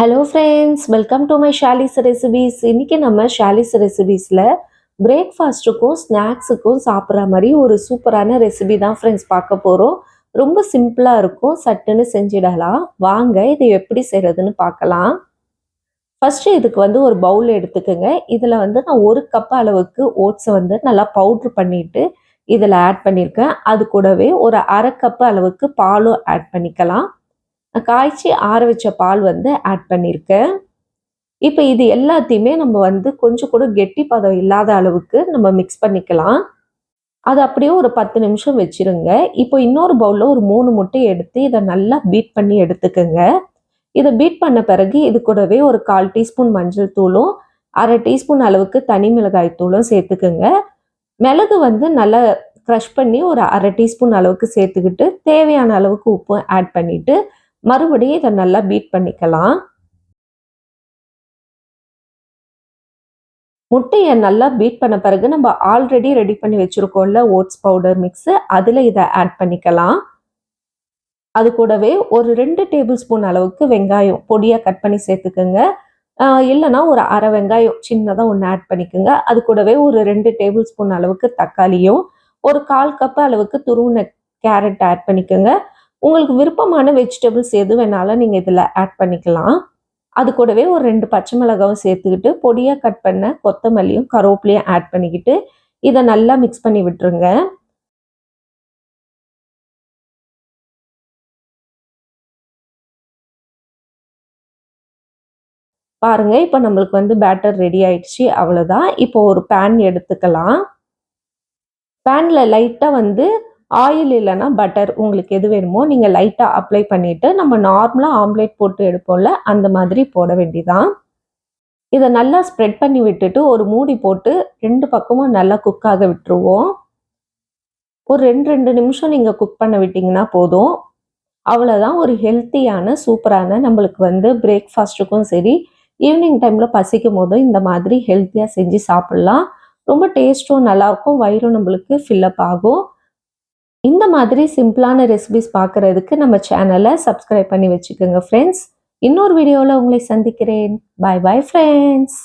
Hello friends, welcome to my Shali's recipes. இன்றைக்கி நம்ம ஷாலிஸ் ரெசிபீஸில் பிரேக்ஃபாஸ்ட்டுக்கும் ஸ்நாக்ஸுக்கும் சாப்பிட்ற மாதிரி ஒரு சூப்பரான ரெசிபி தான் ஃப்ரெண்ட்ஸ் பார்க்க போகிறோம். ரொம்ப சிம்பிளாக இருக்கும், சட்டுன்னு செஞ்சிடலாம். வாங்க இதை எப்படி செய்கிறதுன்னு பார்க்கலாம். ஃபஸ்ட்டு இதுக்கு ஒரு பவுல் எடுத்துக்கோங்க. இதில் நான் 1 கப் அளவுக்கு ஓட்ஸை நல்லா பவுட்ரு பண்ணிவிட்டு இதில் ஆட் பண்ணியிருக்கேன். அது கூடவே ஒரு 1/2 கப் அளவுக்கு பாலும் ஆட் பண்ணிக்கலாம். காய்ச்சி ஆற வச்ச பால் ஆட் பண்ணியிருக்கேன். இப்போ இது எல்லாத்தையுமே நம்ம கொஞ்சம் கூட கெட்டி பதம் இல்லாத அளவுக்கு நம்ம மிக்ஸ் பண்ணிக்கலாம். அது அப்படியே ஒரு 10 நிமிஷம் வச்சிருங்க. இப்போ இன்னொரு பவுலில் ஒரு 3 முட்டையை எடுத்து இதை நல்லா பீட் பண்ணி எடுத்துக்கோங்க. இதை பீட் பண்ண பிறகு இது கூடவே ஒரு 1/4 டீஸ்பூன் மஞ்சள் தூளும் 1/2 டீஸ்பூன் அளவுக்கு தனி மிளகாய் தூளும் சேர்த்துக்குங்க. மிளகு நல்லா க்ரஷ் பண்ணி ஒரு 1/2 டீஸ்பூன் அளவுக்கு சேர்த்துக்கிட்டு தேவையான அளவுக்கு உப்பு ஆட் பண்ணிவிட்டு மறுபடியும் இதை நல்லா பீட் பண்ணிக்கலாம். முட்டையை நல்லா பீட் பண்ண பிறகு நம்ம ஆல்ரெடி ரெடி பண்ணி வச்சுருக்கோம்ல ஓட்ஸ் பவுடர் மிக்ஸு, அதில் இதை ஆட் பண்ணிக்கலாம். அது கூடவே ஒரு 2 டேபிள் ஸ்பூன் அளவுக்கு வெங்காயம் பொடியாக கட் பண்ணி சேர்த்துக்கோங்க. இல்லைனா ஒரு 1/2 வெங்காயம் சின்னதாக ஒன்று ஆட் பண்ணிக்கோங்க. அது கூடவே ஒரு 2 டேபிள் ஸ்பூன் அளவுக்கு தக்காளியும் ஒரு 1/4 கப் அளவுக்கு துருவின கேரட் ஆட் பண்ணிக்கோங்க. உங்களுக்கு விருப்பமான வெஜிடபிள்ஸ் எது வேணாலும் நீங்கள் இதில் ஆட் பண்ணிக்கலாம். அது கூடவே ஒரு 2 பச்சை மிளகாவும் சேர்த்துக்கிட்டு பொடியாக கட் பண்ண கொத்தமல்லியும் கருவேப்பிலையும் ஆட் பண்ணிக்கிட்டு இதை நல்லா மிக்ஸ் பண்ணி விட்டுருங்க. பாருங்க, இப்போ நம்மளுக்கு பேட்டர் ரெடி ஆயிடுச்சு. அவ்வளோதான். இப்போ ஒரு பேன் எடுத்துக்கலாம். பேனில் லைட்டாக ஆயில் இல்லைன்னா பட்டர் உங்களுக்கு எது வேணுமோ நீங்கள் லைட்டாக அப்ளை பண்ணிவிட்டு நம்ம நார்மலாக ஆம்லேட் போட்டு எடுப்போம்ல அந்த மாதிரி போட வேண்டியதான். இதை நல்லா ஸ்ப்ரெட் பண்ணி விட்டுட்டு ஒரு மூடி போட்டு 2 பக்கமும் நல்லா குக் ஆக விட்டுருவோம். ஒரு 2 நிமிஷம் நீங்கள் குக் பண்ண விட்டிங்கன்னா போதும். அவ்வளோதான். ஒரு ஹெல்த்தியான சூப்பரான நம்மளுக்கு பிரேக்ஃபாஸ்ட்டுக்கும் சரி ஈவினிங் டைமில் பசிக்கும் போதும் இந்த மாதிரி ஹெல்த்தியாக செஞ்சு சாப்பிட்லாம். ரொம்ப டேஸ்ட்டும் நல்லாயிருக்கும், வயிறும் நம்மளுக்கு ஃபில்லப் ஆகும். இந்த மாதிரி சிம்பிளான ரெசிபிஸ் பார்க்குறதுக்கு நம்ம சேனலை சப்ஸ்கிரைப் பண்ணி வச்சுக்கோங்க ஃப்ரெண்ட்ஸ். இன்னொரு வீடியோவில் உங்களை சந்திக்கிறேன். பாய் பாய் ஃப்ரெண்ட்ஸ்.